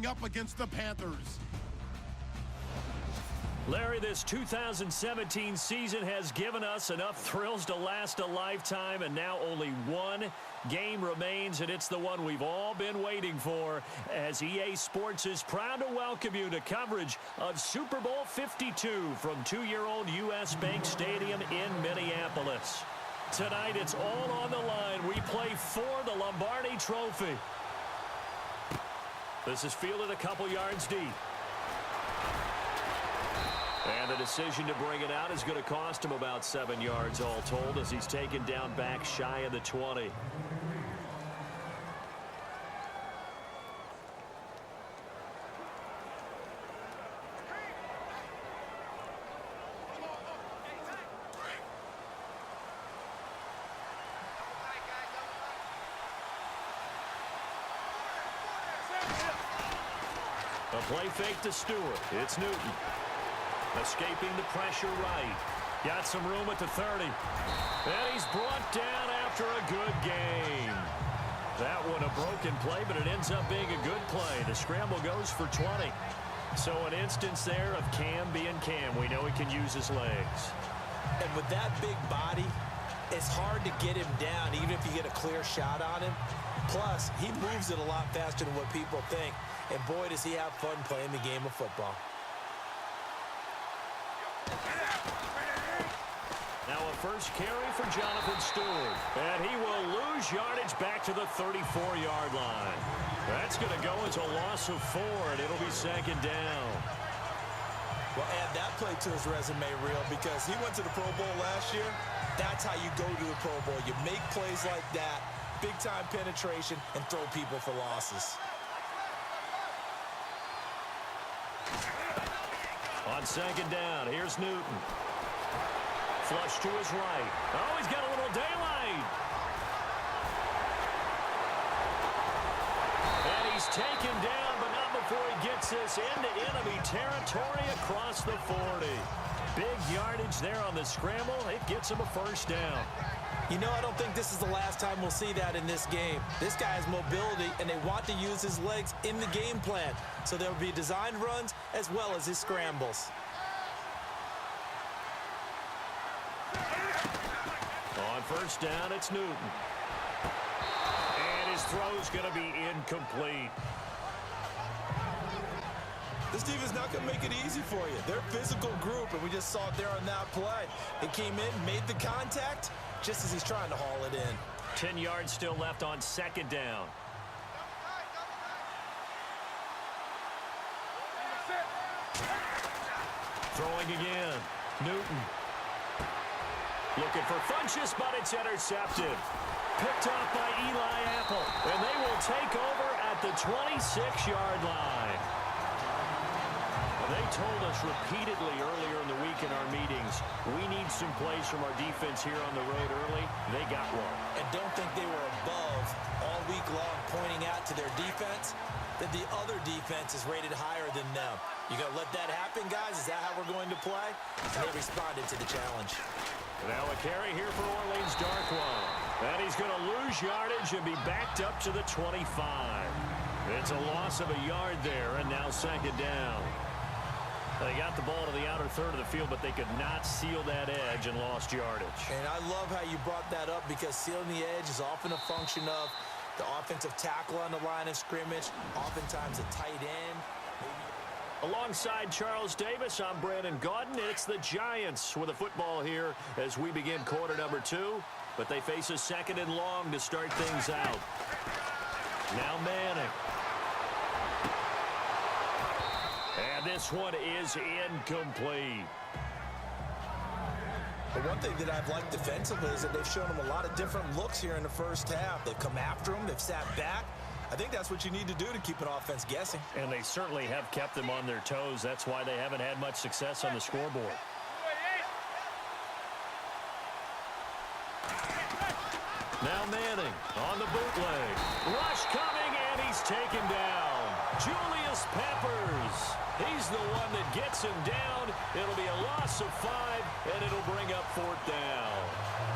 going up against the Panthers. Larry, this 2017 season has given us enough thrills to last a lifetime, and now only one game remains, and it's the one we've all been waiting for, as EA Sports is proud to welcome you to coverage of Super Bowl 52 from two-year-old U.S. Bank Stadium in Minneapolis. Tonight, it's all on the line. We play for the Lombardi Trophy. This is fielded a couple yards deep. And the decision to bring it out is going to cost him about 7 yards all told, as he's taken down back shy of the 20. A play fake to Stewart. It's Newton. Escaping the pressure right. Got some room at the 30. And he's brought down after a good game. That one a broken play, but it ends up being a good play. The scramble goes for 20. So an instance there of Cam being Cam. We know he can use his legs. And with that big body, it's hard to get him down, even if you get a clear shot on him. Plus, he moves it a lot faster than what people think. And boy, does he have fun playing the game of football. Now a first carry for Jonathan Stewart. And he will lose yardage back to the 34-yard line. That's going to go as a loss of 4, and it'll be second down. Well, add that play to his resume, Real, because he went to the Pro Bowl last year. That's how you go to the Pro Bowl. You make plays like that, big-time penetration, and throw people for losses. On second down, here's Newton. Flush to his right. Oh, he's got a little daylight. And he's taken down, but not before he gets this into enemy territory across the 40. Big yardage there on the scramble. It gets him a first down. You know, I don't think this is the last time we'll see that in this game. This guy has mobility, and they want to use his legs in the game plan. So there will be designed runs as well as his scrambles. On first down, it's Newton. And his throw's going to be incomplete. This team is not going to make it easy for you. They're a physical group, and we just saw it there on that play. They came in, made the contact, just as he's trying to haul it in. 10 yards still left on second down. Throwing again. Newton. Looking for Funchess, but it's intercepted. Picked off by Eli Apple. And they will take over at the 26-yard line. They told us repeatedly earlier in the week in our meetings, we need some plays from our defense here on the road early. They got one. And don't think they were above all week long pointing out to their defense that the other defense is rated higher than them. You going to let that happen, guys? Is that how we're going to play? And they responded to the challenge. Now a carry here for Orleans Darkwa. And he's going to lose yardage and be backed up to the 25. It's a loss of a yard there, and now second down. They got the ball to the outer third of the field, but they could not seal that edge and lost yardage. And I love how you brought that up, because sealing the edge is often a function of the offensive tackle on the line of scrimmage, oftentimes a tight end. Alongside Charles Davis, I'm Brandon Gaudin. It's the Giants with the football here as we begin quarter number 2. But they face a second and long to start things out. Now Manning. And this one is incomplete. But one thing that I've liked defensively is that they've shown them a lot of different looks here in the first half. They've come after them. They've sat back. I think that's what you need to do to keep an offense guessing. And they certainly have kept them on their toes. That's why they haven't had much success on the scoreboard. Now Manning on the bootleg. Rush coming, and he's taken down. Julius Peppers. He's the one that gets him down. It'll be a loss of 5, and it'll bring up fourth down.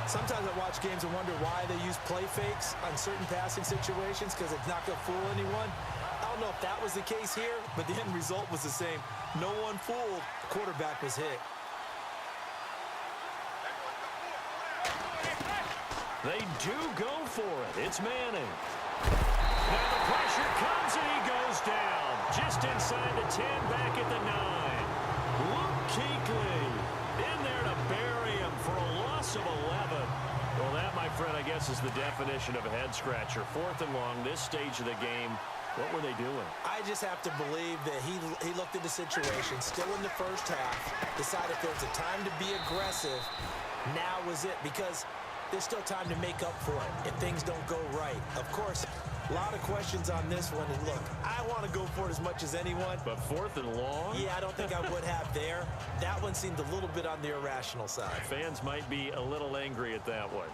Sometimes I watch games and wonder why they use play fakes on certain passing situations, because it's not going to fool anyone. I'll don't know if that was the case here, but the end result was the same. No one fooled. The quarterback was hit. They do go for it. It's Manning. Now the pressure comes and he goes down. Just inside the 10, back at the 9. Luke Kuechly in there to bury him for a loss of 11. Well, that, my friend, I guess is the definition of a head-scratcher. 4th and long, this stage of the game. What were they doing? I just have to believe that he looked at the situation, still in the first half, decided if there was a time to be aggressive, now was it, because there's still time to make up for it if things don't go right. Of course, a lot of questions on this one. And look, I want to go for it as much as anyone. But 4th and long? Yeah, I don't think I would have there. That one seemed a little bit on the irrational side. Fans might be a little angry at that one.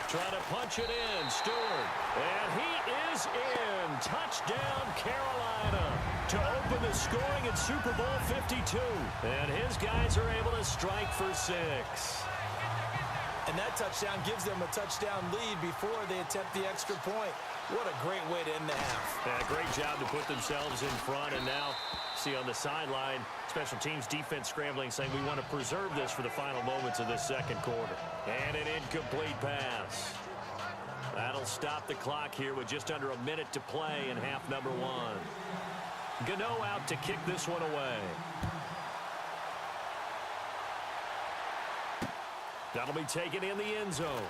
Trying to punch it in, Stewart. And he is in. Touchdown, Carolina, to open the scoring in Super Bowl 52. And his guys are able to strike for 6. And that touchdown gives them a touchdown lead before they attempt the extra point. What a great way to end the half. Yeah, great job to put themselves in front. And now, see on the sideline, special teams defense scrambling, saying we want to preserve this for the final moments of this second quarter. And an incomplete pass. That'll stop the clock here with just under a minute to play in half number 1. Gano out to kick this one away. That'll be taken in the end zone.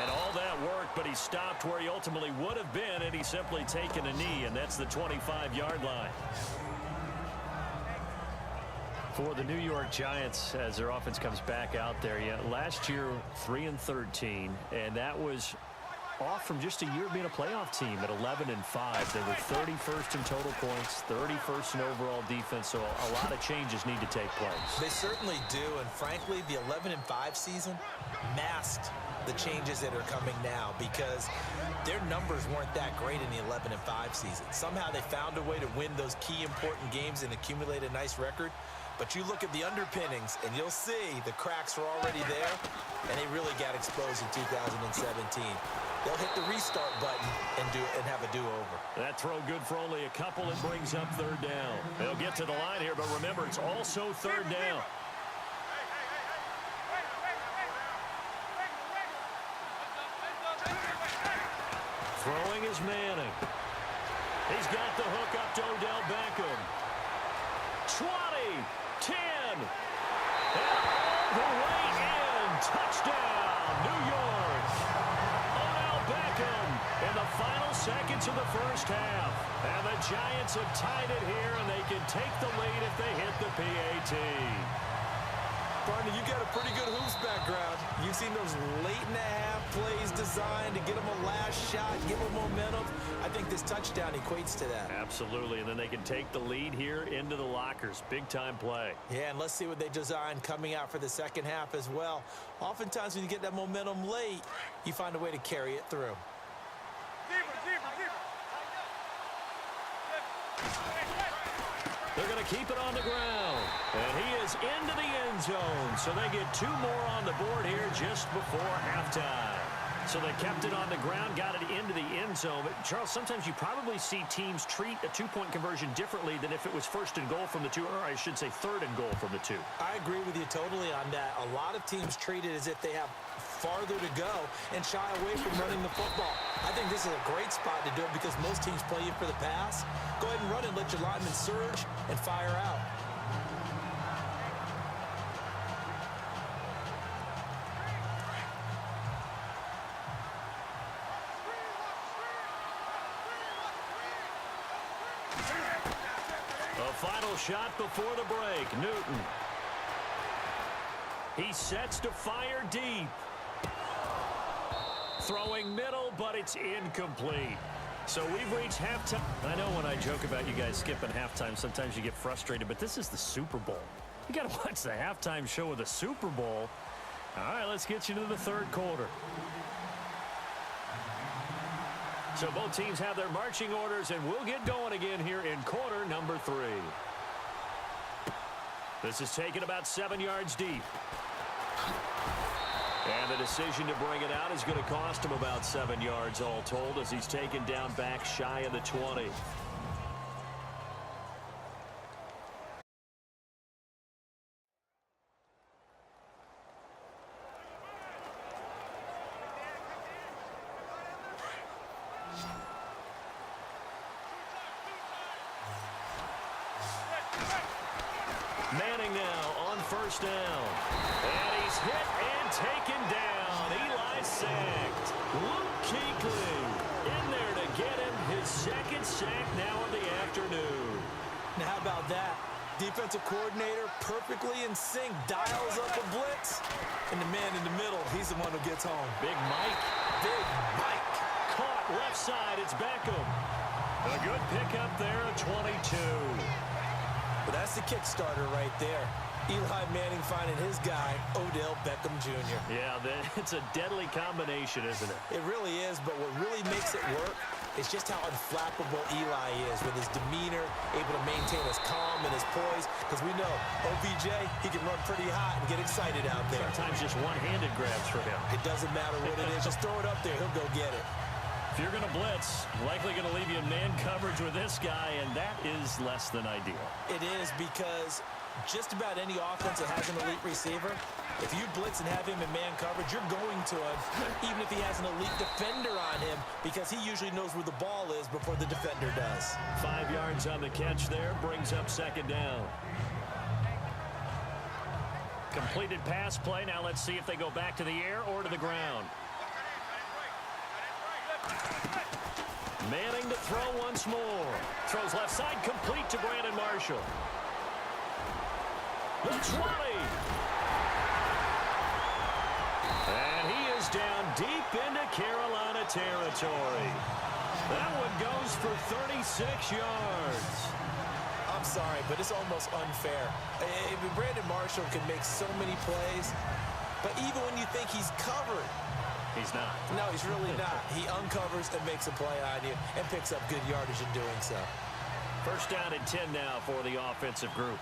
And all that work, but he stopped where he ultimately would have been, and he's simply taken a knee, and that's the 25-yard line. For the New York Giants, as their offense comes back out there, last year 3-13, and that was off from just a year of being a playoff team at 11-5. They were 31st in total points, 31st in overall defense, so a lot of changes need to take place. They certainly do, and frankly, the 11-5 season masked the changes that are coming now because their numbers weren't that great in the 11-5 season. Somehow they found a way to win those key important games and accumulate a nice record. But you look at the underpinnings, and you'll see the cracks are already there, and they really got exposed in 2017. They'll hit the restart button and have a do-over. That throw good for only a couple and brings up 3rd down. They'll get to the line here, but remember, it's also 3rd down. Throwing is Manning. He's got the hook up to Odell Beckham. 20, 10, and all the way in. Touchdown, New York. Odell Beckham in the final seconds of the first half. And the Giants have tied it here, and they can take the lead if they hit the PAT. Partner, you got a pretty good hoops background. You've seen those late-in-the-half plays designed to get them a last shot, give them momentum. I think this touchdown equates to that. Absolutely, and then they can take the lead here into the lockers. Big-time play. Yeah, and let's see what they design coming out for the second half as well. Oftentimes when you get that momentum late, you find a way to carry it through. They're going to keep it on the ground. And he is into the end zone. So they get 2 more on the board here just before halftime. So they kept it on the ground, got it into the end zone. But, Charles, sometimes you probably see teams treat a 2-point conversion differently than if it was 1st and goal from the 2, or I should say 3rd and goal from the 2. I agree with you totally on that. A lot of teams treat it as if they have farther to go and shy away from running the football. I think this is a great spot to do it because most teams play you for the pass. Go ahead and run it, let your linemen surge and fire out. A final shot before the break. Newton. He sets to fire deep. Throwing middle, but it's incomplete. So we've reached halftime. I know when I joke about you guys skipping halftime, sometimes you get frustrated, but this is the Super Bowl. You got to watch the halftime show of the Super Bowl. All right, let's get you to the 3rd quarter. So both teams have their marching orders, and we'll get going again here in quarter number 3. This is taken about 7 yards deep. And the decision to bring it out is going to cost him about 7 yards all told as he's taken down back shy of the 20. Manning now on first down. And he's hit and taken down. Eli sacked. Luke Kuechly in there to get him his second sack now of the afternoon. Now how about that? Defensive coordinator perfectly in sync, dials up a blitz. And the man in the middle, he's the one who gets home. Big Mike. Big Mike. Caught left side, it's Beckham. A good pickup there at 22. But that's the kickstarter right there. Eli Manning finding his guy, Odell Beckham Jr. Yeah, it's a deadly combination, isn't it? It really is, but what really makes it work is just how unflappable Eli is with his demeanor, able to maintain his calm and his poise. Because we know, OBJ, he can run pretty hot and get excited out there. Sometimes just one-handed grabs for him. It doesn't matter what it is. Just throw it up there. He'll go get it. If you're going to blitz, likely going to leave you in man coverage with this guy, and that is less than ideal. It is because just about any offense that has an elite receiver, if you blitz and have him in man coverage, you're going to him, even if he has an elite defender on him, because he usually knows where the ball is before the defender does. 5 yards on the catch there, brings up second down. Completed pass play. Now let's see if they go back to the air or to the ground. Manning to throw once more. Throws left side, complete to Brandon Marshall. The 20. And he is down deep into Carolina territory. That one goes for 36 yards. I'm sorry, but it's almost unfair. Brandon Marshall can make so many plays, but even when you think he's covered, he's not. No, he's really not. He uncovers and makes a play on you and picks up good yardage in doing so. First down and 10 now for the offensive group.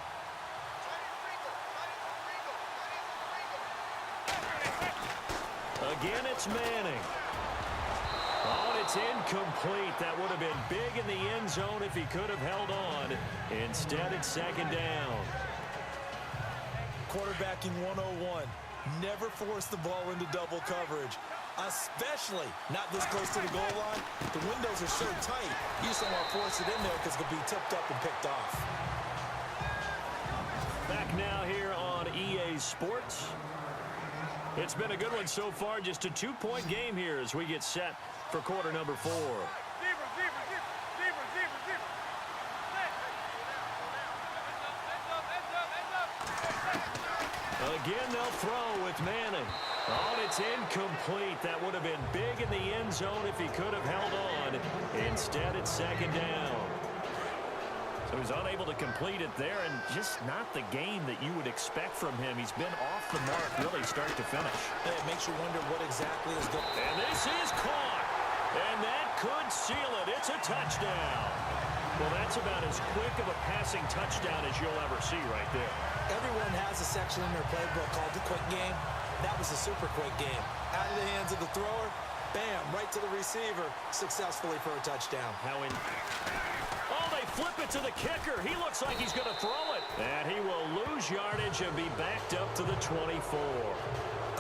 Again, it's Manning. Oh, and it's incomplete. That would have been big in the end zone if he could have held on. Instead, it's second down. Quarterbacking 101. Never force the ball into double coverage, especially not this close to the goal line. The windows are so tight, you just don't want to force it in there because it could be tipped up and picked off. Back now here on EA Sports. It's been a good one so far. Just a 2-point game here as we get set for quarter number 4. Again, they'll throw with Manning. Oh, and it's incomplete. That would have been big in the end zone if he could have held on. Instead, it's second down. So he's unable to complete it there, and just not the game that you would expect from him. He's been off the mark really start to finish. Yeah, it makes you wonder what exactly is going on. And this is caught. And that could seal it. It's a touchdown. Well, that's about as quick of a passing touchdown as you'll ever see right there. Everyone has a section in their playbook called the quick game. That was a super quick game. Out of the hands of the thrower, bam, right to the receiver, successfully for a touchdown. Oh, they flip it to the kicker. He looks like he's going to throw it. And he will lose yardage and be backed up to the 24.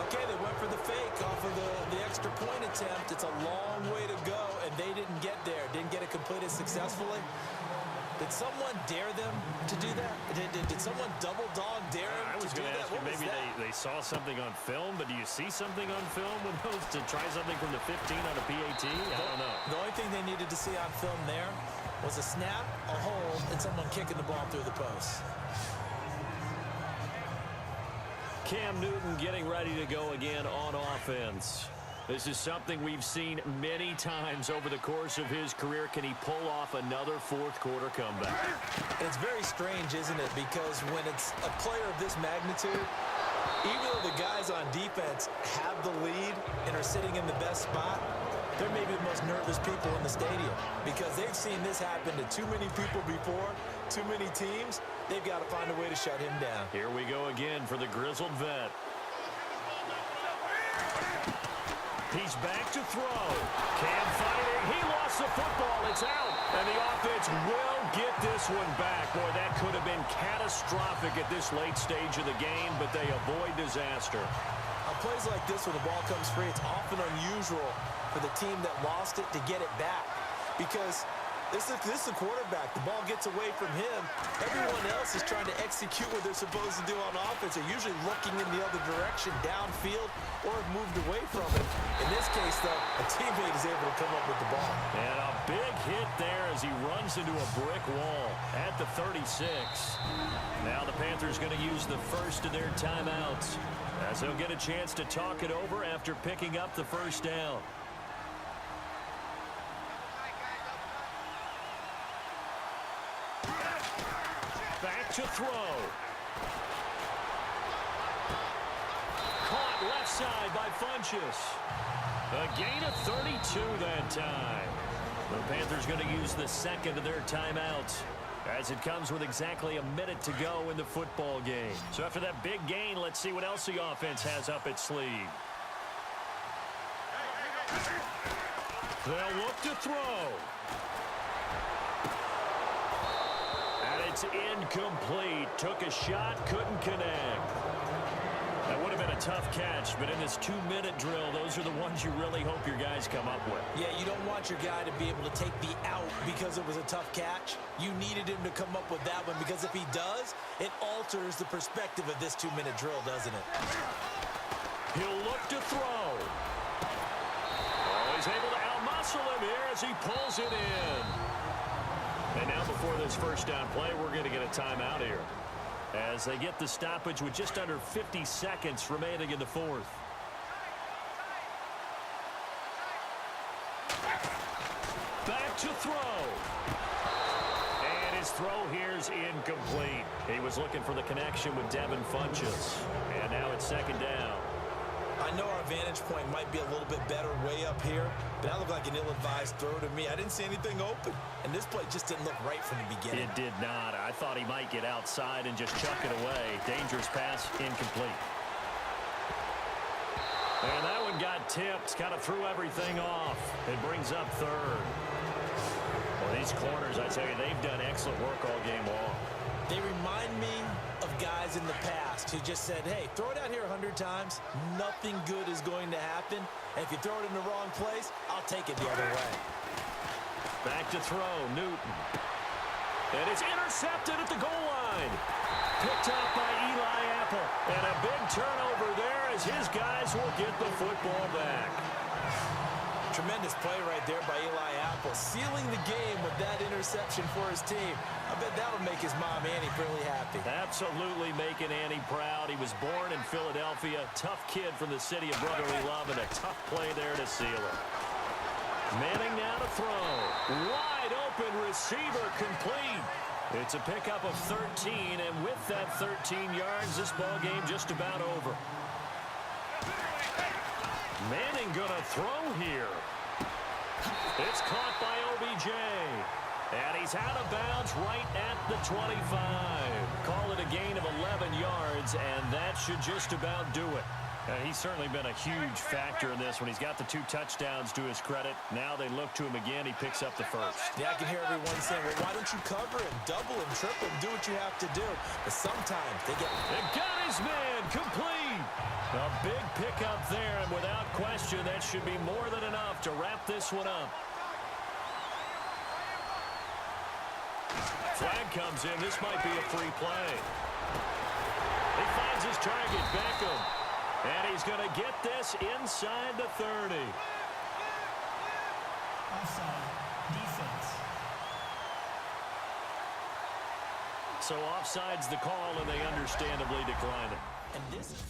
Okay, they went for the fake off of the extra point attempt. It's a long way to go, and they didn't get there. Didn't get it completed successfully. Did someone dare them to do that? Did someone double dog dare them I was to do going to that? ask you, maybe they saw something on film, but do you see something on film with those to try something from the 15 on a PAT? I don't know. The only thing they needed to see on film there was a snap, a hold, and someone kicking the ball through the post. Cam Newton getting ready to go again on offense. This is something we've seen many times over the course of his career. Can he pull off another fourth-quarter comeback? It's very strange, isn't it? Because when it's a player of this magnitude, even though the guys on defense have the lead and are sitting in the best spot, they're maybe the most nervous people in the stadium because they've seen this happen to too many people before, too many teams. They've got to find a way to shut him down. Here we go again for the grizzled vet. He's back to throw. Cam fighting. He lost the football. It's out. And the offense will get this one back. Boy, that could have been catastrophic at this late stage of the game, but they avoid disaster. On plays like this, when the ball comes free, it's often unusual for the team that lost it to get it back. Because this is the quarterback. The ball gets away from him. Everyone else is trying to execute what they're supposed to do on offense. They're usually looking in the other direction, downfield, or have moved away from it. In this case, though, a teammate is able to come up with the ball. And a big hit there as he runs into a brick wall at the 36. Now the Panthers going to use the first of their timeouts as they'll get a chance to talk it over after picking up the first down. Back to throw. Caught left side by Funchess. A gain of 32 that time. The Panthers going to use the second of their timeouts as it comes with exactly a minute to go in the football game. So after that big gain, let's see what else the offense has up its sleeve. They'll look to throw. It's incomplete. Took a shot, couldn't connect. That would have been a tough catch, but in this 2-minute drill, those are the ones you really hope your guys come up with. Yeah, you don't want your guy to be able to take the out because it was a tough catch. You needed him to come up with that one because if he does, it alters the perspective of this 2-minute drill, doesn't it? He'll look to throw. Oh, he's able to outmuscle him here as he pulls it in. And now before this first down play, we're going to get a timeout here as they get the stoppage with just under 50 seconds remaining in the fourth. Back to throw. And his throw here's incomplete. He was looking for the connection with Devin Funchess. And now it's second down. I know our vantage point might be a little bit better way up here, but that looked like an ill-advised throw to me. I didn't see anything open, and this play just didn't look right from the beginning. It did not. I thought he might get outside and just chuck it away. Dangerous pass, incomplete. And that one got tipped, kind of threw everything off. It brings up third. Well, these corners, I tell you, they've done excellent work all game long. They remind me of guys in the past who just said, hey, throw it out here 100 times. Nothing good is going to happen. And if you throw it in the wrong place, I'll take it the other way. Back to throw, Newton. And it's intercepted at the goal line. Picked up by Eli Apple. And a big turnover there as his guys will get the football back. Tremendous play right there by Eli Apple, sealing the game with that interception for his team. I bet that'll make his mom, Annie, really happy. Absolutely making Annie proud. He was born in Philadelphia. Tough kid from the city of brotherly love, and a tough play there to seal it. Manning now to throw. Wide open receiver complete. It's a pickup of 13, and with that 13 yards, this ball game just about over. Manning gonna throw here. It's caught by OBJ. And he's out of bounds right at the 25. Call it a gain of 11 yards, and that should just about do it. He's certainly been a huge factor in this when he's got the 2 touchdowns to his credit. Now they look to him again. He picks up the first. Yeah, I can hear everyone saying, well, why don't you cover him, double him, triple him, do what you have to do. But sometimes they get... They got his man complete. A big pickup there, and without question, that should be more than enough to wrap this one up. Flag comes in. This might be a free play. He finds his target, Beckham. And he's going to get this inside the 30. Offside, defense. So offside's the call, and they understandably decline it. And this is...